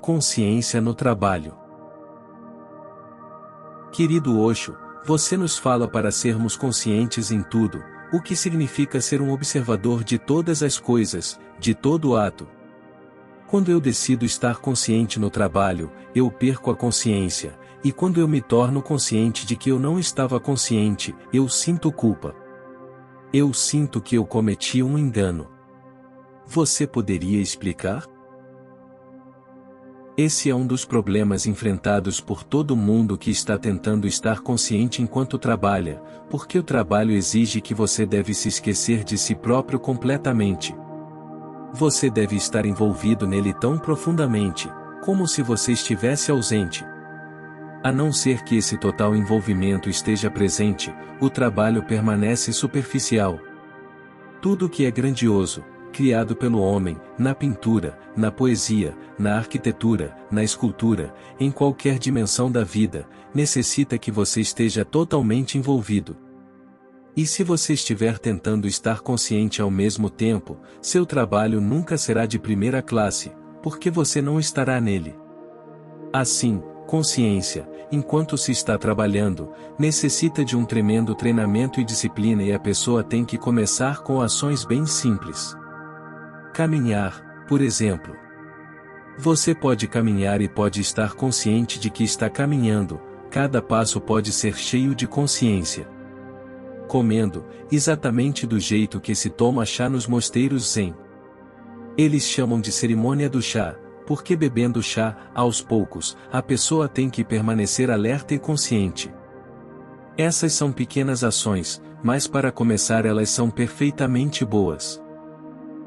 Consciência no trabalho. Querido Osho, você nos fala para sermos conscientes em tudo, o que significa ser um observador de todas as coisas, de todo ato. Quando eu decido estar consciente no trabalho, eu perco a consciência, e quando eu me torno consciente de que eu não estava consciente, eu sinto culpa. Eu sinto que eu cometi um engano. Você poderia explicar? Esse é um dos problemas enfrentados por todo mundo que está tentando estar consciente enquanto trabalha, porque o trabalho exige que você deve se esquecer de si próprio completamente. Você deve estar envolvido nele tão profundamente, como se você estivesse ausente. A não ser que esse total envolvimento esteja presente, o trabalho permanece superficial. Tudo que é grandioso, criado pelo homem, na pintura, na poesia, na arquitetura, na escultura, em qualquer dimensão da vida, necessita que você esteja totalmente envolvido. E se você estiver tentando estar consciente ao mesmo tempo, seu trabalho nunca será de primeira classe, porque você não estará nele. Assim, consciência, enquanto se está trabalhando, necessita de um tremendo treinamento e disciplina, e a pessoa tem que começar com ações bem simples. Caminhar, por exemplo. Você pode caminhar e pode estar consciente de que está caminhando, cada passo pode ser cheio de consciência. Comendo, exatamente do jeito que se toma chá nos mosteiros zen. Eles chamam de cerimônia do chá, porque bebendo chá, aos poucos, a pessoa tem que permanecer alerta e consciente. Essas são pequenas ações, mas para começar elas são perfeitamente boas.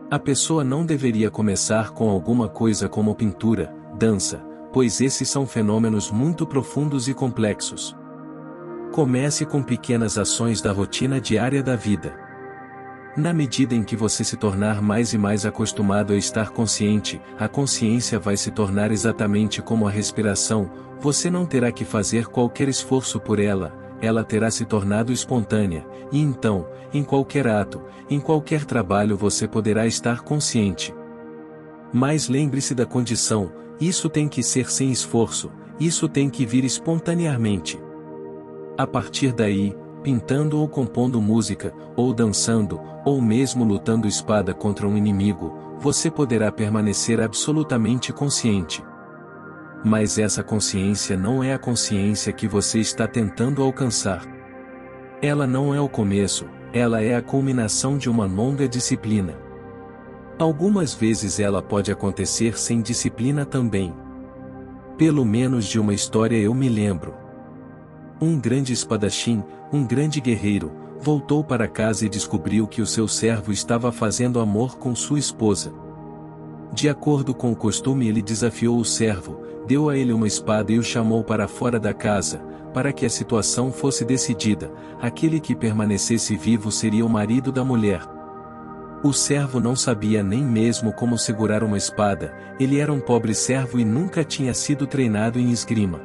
A pessoa não deveria começar com alguma coisa como pintura, dança, pois esses são fenômenos muito profundos e complexos. Comece com pequenas ações da rotina diária da vida. Na medida em que você se tornar mais e mais acostumado a estar consciente, a consciência vai se tornar exatamente como a respiração, você não terá que fazer qualquer esforço por ela. Ela terá se tornado espontânea, e então, em qualquer ato, em qualquer trabalho você poderá estar consciente. Mas lembre-se da condição, isso tem que ser sem esforço, isso tem que vir espontaneamente. A partir daí, pintando ou compondo música, ou dançando, ou mesmo lutando espada contra um inimigo, você poderá permanecer absolutamente consciente. Mas essa consciência não é a consciência que você está tentando alcançar. Ela não é o começo, ela é a culminação de uma longa disciplina. Algumas vezes ela pode acontecer sem disciplina também. Pelo menos de uma história eu me lembro. Um grande espadachim, um grande guerreiro, voltou para casa e descobriu que o seu servo estava fazendo amor com sua esposa. De acordo com o costume, ele desafiou o servo, deu a ele uma espada e o chamou para fora da casa, para que a situação fosse decidida. Aquele que permanecesse vivo seria o marido da mulher. O servo não sabia nem mesmo como segurar uma espada, ele era um pobre servo e nunca tinha sido treinado em esgrima.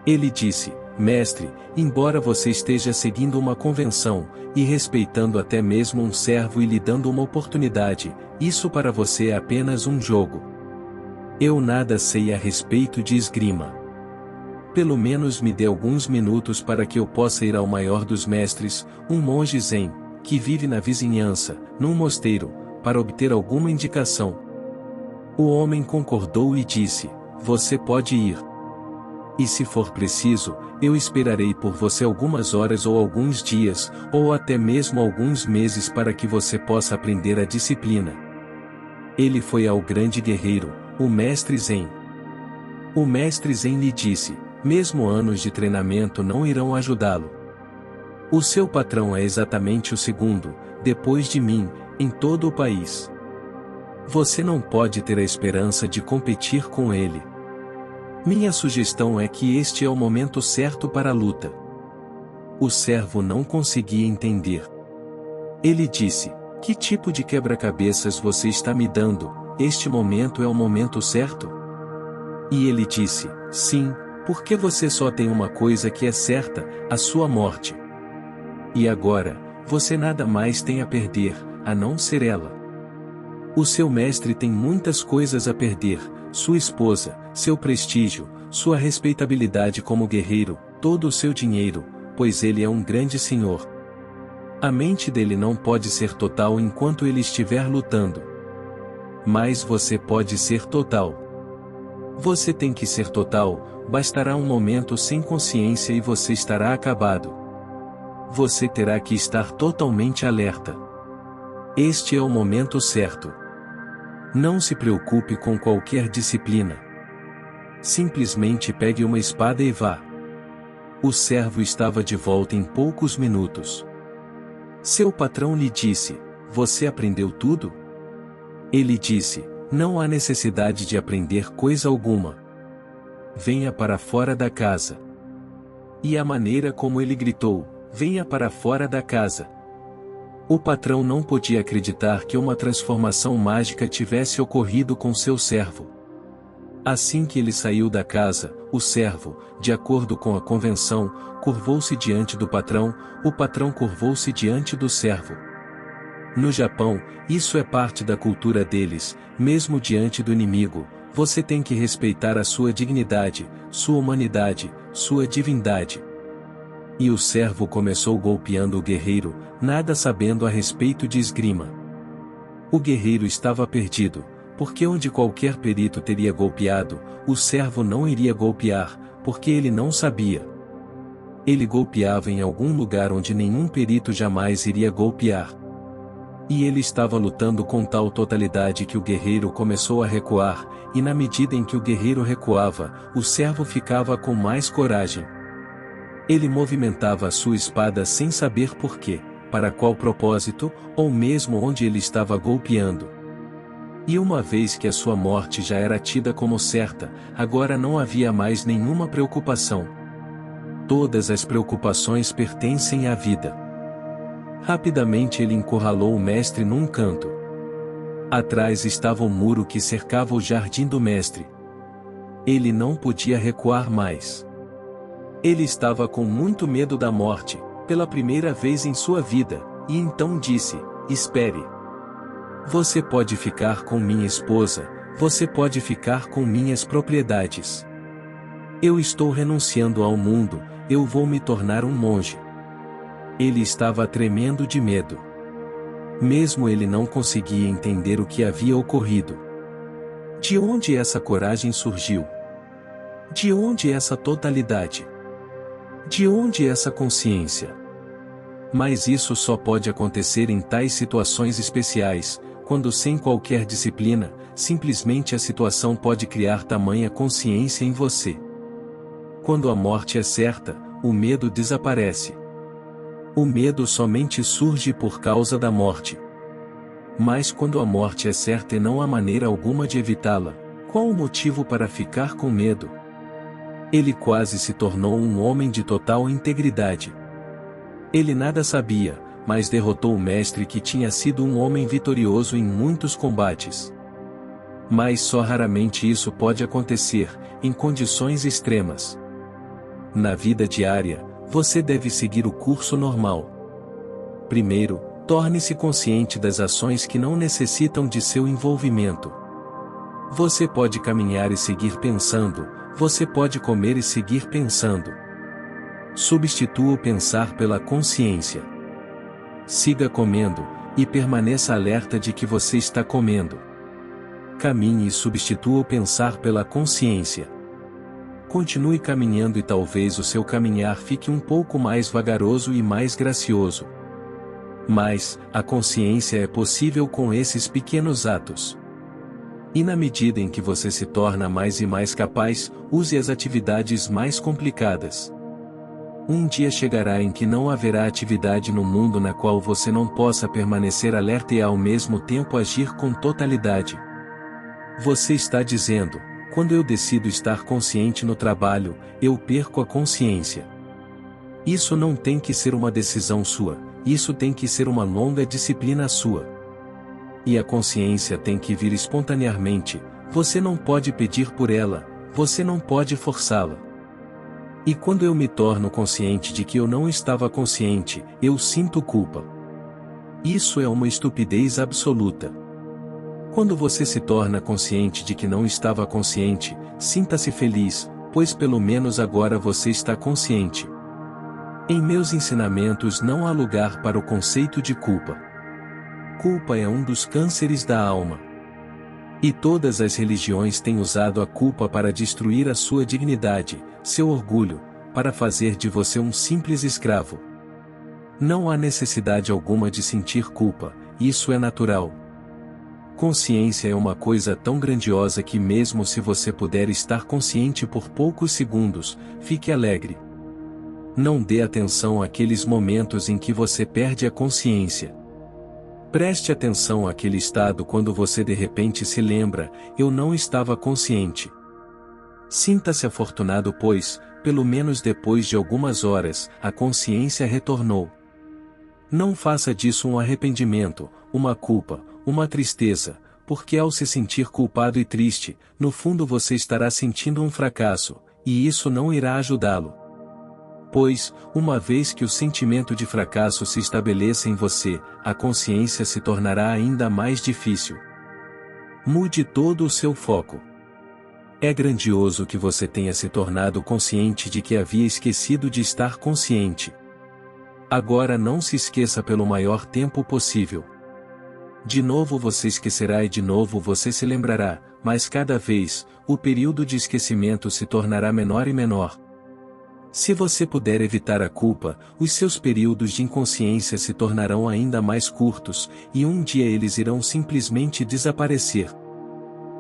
Ele disse: Mestre, embora você esteja seguindo uma convenção, e respeitando até mesmo um servo e lhe dando uma oportunidade, isso para você é apenas um jogo. Eu nada sei a respeito de esgrima. Pelo menos me dê alguns minutos para que eu possa ir ao maior dos mestres, um monge zen, que vive na vizinhança, num mosteiro, para obter alguma indicação. O homem concordou e disse: Você pode ir. E se for preciso, eu esperarei por você algumas horas ou alguns dias, ou até mesmo alguns meses para que você possa aprender a disciplina. Ele foi ao grande guerreiro, o mestre Zen. O mestre Zen lhe disse: mesmo anos de treinamento não irão ajudá-lo. O seu patrão é exatamente o segundo, depois de mim, em todo o país. Você não pode ter a esperança de competir com ele. Minha sugestão é que este é o momento certo para a luta. O servo não conseguia entender. Ele disse: Que tipo de quebra-cabeças você está me dando? Este momento é o momento certo? E ele disse: Sim, porque você só tem uma coisa que é certa, a sua morte. E agora, você nada mais tem a perder, a não ser ela. O seu mestre tem muitas coisas a perder: sua esposa, seu prestígio, sua respeitabilidade como guerreiro, todo o seu dinheiro, pois ele é um grande senhor. A mente dele não pode ser total enquanto ele estiver lutando. Mas você pode ser total. Você tem que ser total, bastará um momento sem consciência e você estará acabado. Você terá que estar totalmente alerta. Este é o momento certo. Não se preocupe com qualquer disciplina. Simplesmente pegue uma espada e vá. O servo estava de volta em poucos minutos. Seu patrão lhe disse: "Você aprendeu tudo?" Ele disse: "Não há necessidade de aprender coisa alguma. Venha para fora da casa." E a maneira como ele gritou: "Venha para fora da casa!" O patrão não podia acreditar que uma transformação mágica tivesse ocorrido com seu servo. Assim que ele saiu da casa, o servo, de acordo com a convenção, curvou-se diante do patrão, o patrão curvou-se diante do servo. No Japão, isso é parte da cultura deles: mesmo diante do inimigo, você tem que respeitar a sua dignidade, sua humanidade, sua divindade. E o servo começou golpeando o guerreiro, nada sabendo a respeito de esgrima. O guerreiro estava perdido, porque onde qualquer perito teria golpeado, o servo não iria golpear, porque ele não sabia. Ele golpeava em algum lugar onde nenhum perito jamais iria golpear. E ele estava lutando com tal totalidade que o guerreiro começou a recuar, e na medida em que o guerreiro recuava, o servo ficava com mais coragem. Ele movimentava a sua espada sem saber porquê, para qual propósito, ou mesmo onde ele estava golpeando. E uma vez que a sua morte já era tida como certa, agora não havia mais nenhuma preocupação. Todas as preocupações pertencem à vida. Rapidamente ele encurralou o mestre num canto. Atrás estava o muro que cercava o jardim do mestre. Ele não podia recuar mais. Ele estava com muito medo da morte, pela primeira vez em sua vida, e então disse: "Espere. Você pode ficar com minha esposa, você pode ficar com minhas propriedades. Eu estou renunciando ao mundo, eu vou me tornar um monge." Ele estava tremendo de medo. Mesmo ele não conseguia entender o que havia ocorrido. De onde essa coragem surgiu? De onde essa totalidade? De onde essa consciência? Mas isso só pode acontecer em tais situações especiais, quando sem qualquer disciplina, simplesmente a situação pode criar tamanha consciência em você. Quando a morte é certa, o medo desaparece. O medo somente surge por causa da morte. Mas quando a morte é certa e não há maneira alguma de evitá-la, qual o motivo para ficar com medo? Ele quase se tornou um homem de total integridade. Ele nada sabia, mas derrotou o mestre que tinha sido um homem vitorioso em muitos combates. Mas só raramente isso pode acontecer, em condições extremas. Na vida diária, você deve seguir o curso normal. Primeiro, torne-se consciente das ações que não necessitam de seu envolvimento. Você pode caminhar e seguir pensando, você pode comer e seguir pensando. Substitua o pensar pela consciência. Siga comendo, e permaneça alerta de que você está comendo. Caminhe e substitua o pensar pela consciência. Continue caminhando e talvez o seu caminhar fique um pouco mais vagaroso e mais gracioso. Mas, a consciência é possível com esses pequenos atos. E na medida em que você se torna mais e mais capaz, use as atividades mais complicadas. Um dia chegará em que não haverá atividade no mundo na qual você não possa permanecer alerta e ao mesmo tempo agir com totalidade. Você está dizendo: quando eu decido estar consciente no trabalho, eu perco a consciência. Isso não tem que ser uma decisão sua, isso tem que ser uma longa disciplina sua. E a consciência tem que vir espontaneamente, você não pode pedir por ela, você não pode forçá-la. E quando eu me torno consciente de que eu não estava consciente, eu sinto culpa. Isso é uma estupidez absoluta. Quando você se torna consciente de que não estava consciente, sinta-se feliz, pois pelo menos agora você está consciente. Em meus ensinamentos não há lugar para o conceito de culpa. Culpa é um dos cânceres da alma. E todas as religiões têm usado a culpa para destruir a sua dignidade, seu orgulho, para fazer de você um simples escravo. Não há necessidade alguma de sentir culpa, isso é natural. Consciência é uma coisa tão grandiosa que mesmo se você puder estar consciente por poucos segundos, fique alegre. Não dê atenção àqueles momentos em que você perde a consciência. Preste atenção àquele estado quando você de repente se lembra, eu não estava consciente. Sinta-se afortunado pois, pelo menos depois de algumas horas, a consciência retornou. Não faça disso um arrependimento, uma culpa, uma tristeza, porque ao se sentir culpado e triste, no fundo você estará sentindo um fracasso, e isso não irá ajudá-lo. Pois, uma vez que o sentimento de fracasso se estabeleça em você, a consciência se tornará ainda mais difícil. Mude todo o seu foco. É grandioso que você tenha se tornado consciente de que havia esquecido de estar consciente. Agora não se esqueça pelo maior tempo possível. De novo você esquecerá e de novo você se lembrará, mas cada vez, o período de esquecimento se tornará menor e menor. Se você puder evitar a culpa, os seus períodos de inconsciência se tornarão ainda mais curtos, e um dia eles irão simplesmente desaparecer.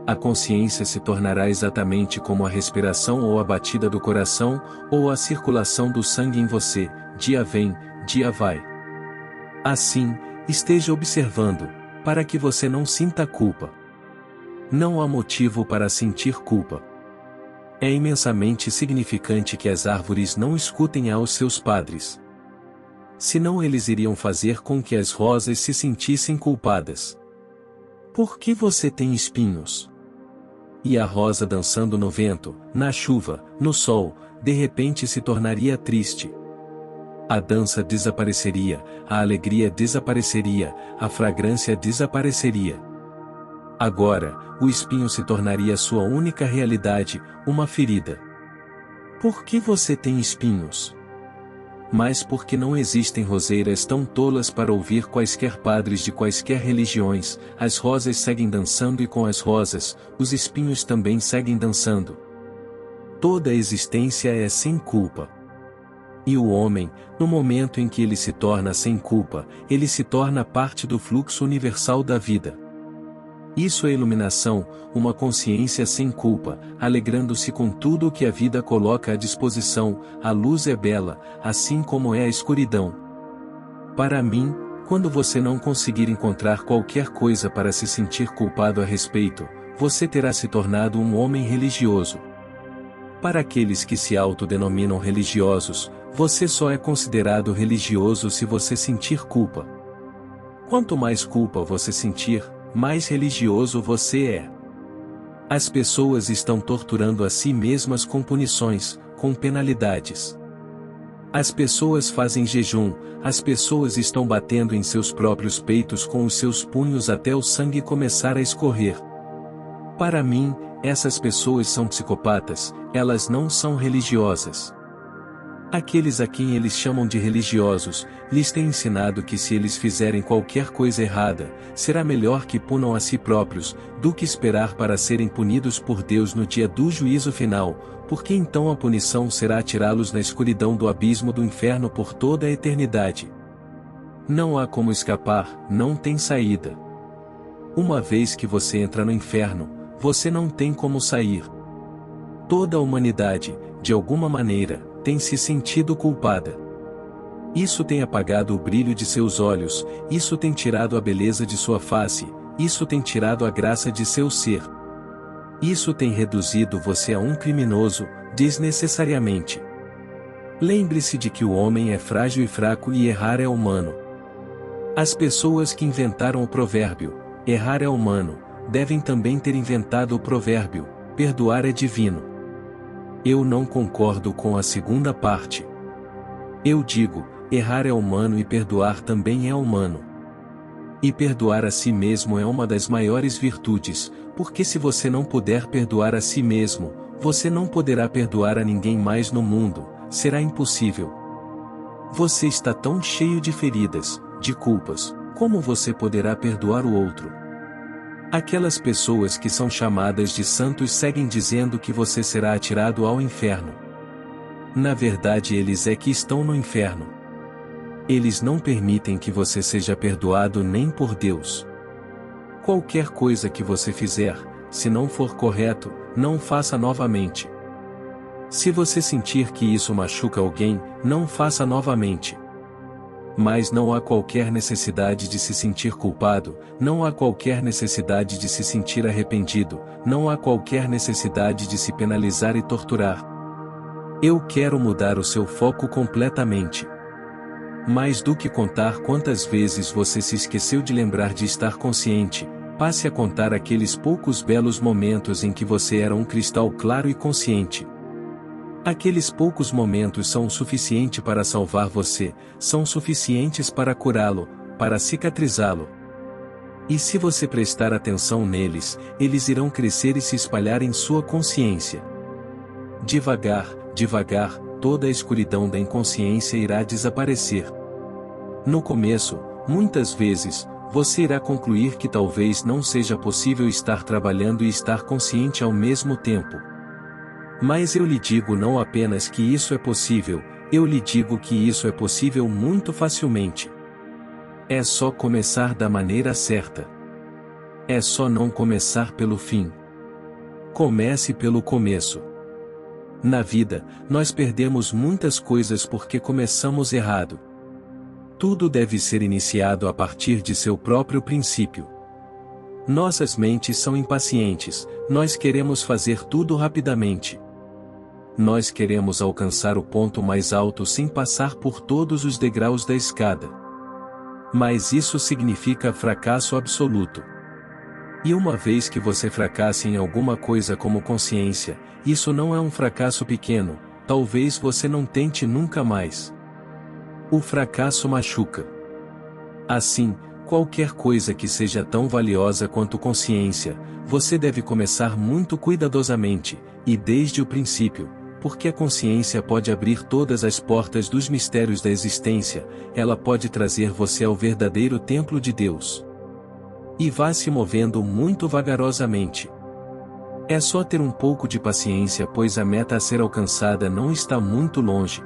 A consciência se tornará exatamente como a respiração ou a batida do coração, ou a circulação do sangue em você, dia vem, dia vai. Assim, esteja observando, para que você não sinta culpa. Não há motivo para sentir culpa. É imensamente significante que as árvores não escutem aos seus padres. Senão eles iriam fazer com que as rosas se sentissem culpadas. Por que você tem espinhos? E a rosa dançando no vento, na chuva, no sol, de repente se tornaria triste. A dança desapareceria, a alegria desapareceria, a fragrância desapareceria. Agora, o espinho se tornaria sua única realidade, uma ferida. Por que você tem espinhos? Mas porque não existem roseiras tão tolas para ouvir quaisquer padres de quaisquer religiões, as rosas seguem dançando e com as rosas, os espinhos também seguem dançando. Toda a existência é sem culpa. E o homem, no momento em que ele se torna sem culpa, ele se torna parte do fluxo universal da vida. Isso é iluminação, uma consciência sem culpa, alegrando-se com tudo o que a vida coloca à disposição, a luz é bela, assim como é a escuridão. Para mim, quando você não conseguir encontrar qualquer coisa para se sentir culpado a respeito, você terá se tornado um homem religioso. Para aqueles que se autodenominam religiosos, você só é considerado religioso se você sentir culpa. Quanto mais culpa você sentir, mais religioso você é. As pessoas estão torturando a si mesmas com punições, com penalidades. As pessoas fazem jejum, as pessoas estão batendo em seus próprios peitos com os seus punhos até o sangue começar a escorrer. Para mim, essas pessoas são psicopatas, elas não são religiosas. Aqueles a quem eles chamam de religiosos, lhes têm ensinado que se eles fizerem qualquer coisa errada, será melhor que punam a si próprios, do que esperar para serem punidos por Deus no dia do juízo final, porque então a punição será tirá-los na escuridão do abismo do inferno por toda a eternidade. Não há como escapar, não tem saída. Uma vez que você entra no inferno, você não tem como sair. Toda a humanidade, de alguma maneira, tem se sentido culpada. Isso tem apagado o brilho de seus olhos, isso tem tirado a beleza de sua face, isso tem tirado a graça de seu ser. Isso tem reduzido você a um criminoso, desnecessariamente. Lembre-se de que o homem é frágil e fraco e errar é humano. As pessoas que inventaram o provérbio, errar é humano, devem também ter inventado o provérbio, perdoar é divino. Eu não concordo com a segunda parte. Eu digo, errar é humano e perdoar também é humano. E perdoar a si mesmo é uma das maiores virtudes, porque se você não puder perdoar a si mesmo, você não poderá perdoar a ninguém mais no mundo, será impossível. Você está tão cheio de feridas, de culpas, como você poderá perdoar o outro? Aquelas pessoas que são chamadas de santos seguem dizendo que você será atirado ao inferno. Na verdade, eles é que estão no inferno. Eles não permitem que você seja perdoado nem por Deus. Qualquer coisa que você fizer, se não for correto, não faça novamente. Se você sentir que isso machuca alguém, não faça novamente. Mas não há qualquer necessidade de se sentir culpado, não há qualquer necessidade de se sentir arrependido, não há qualquer necessidade de se penalizar e torturar. Eu quero mudar o seu foco completamente. Mais do que contar quantas vezes você se esqueceu de lembrar de estar consciente, passe a contar aqueles poucos belos momentos em que você era um cristal claro e consciente. Aqueles poucos momentos são o suficiente para salvar você, são suficientes para curá-lo, para cicatrizá-lo. E se você prestar atenção neles, eles irão crescer e se espalhar em sua consciência. Devagar, devagar, toda a escuridão da inconsciência irá desaparecer. No começo, muitas vezes, você irá concluir que talvez não seja possível estar trabalhando e estar consciente ao mesmo tempo. Mas eu lhe digo não apenas que isso é possível, eu lhe digo que isso é possível muito facilmente. É só começar da maneira certa. É só não começar pelo fim. Comece pelo começo. Na vida, nós perdemos muitas coisas porque começamos errado. Tudo deve ser iniciado a partir de seu próprio princípio. Nossas mentes são impacientes, nós queremos fazer tudo rapidamente. Nós queremos alcançar o ponto mais alto sem passar por todos os degraus da escada. Mas isso significa fracasso absoluto. E uma vez que você fracasse em alguma coisa como consciência, isso não é um fracasso pequeno, talvez você não tente nunca mais. O fracasso machuca. Assim, qualquer coisa que seja tão valiosa quanto consciência, você deve começar muito cuidadosamente, e desde o princípio. Porque a consciência pode abrir todas as portas dos mistérios da existência, ela pode trazer você ao verdadeiro templo de Deus. E vá se movendo muito vagarosamente. É só ter um pouco de paciência, pois a meta a ser alcançada não está muito longe,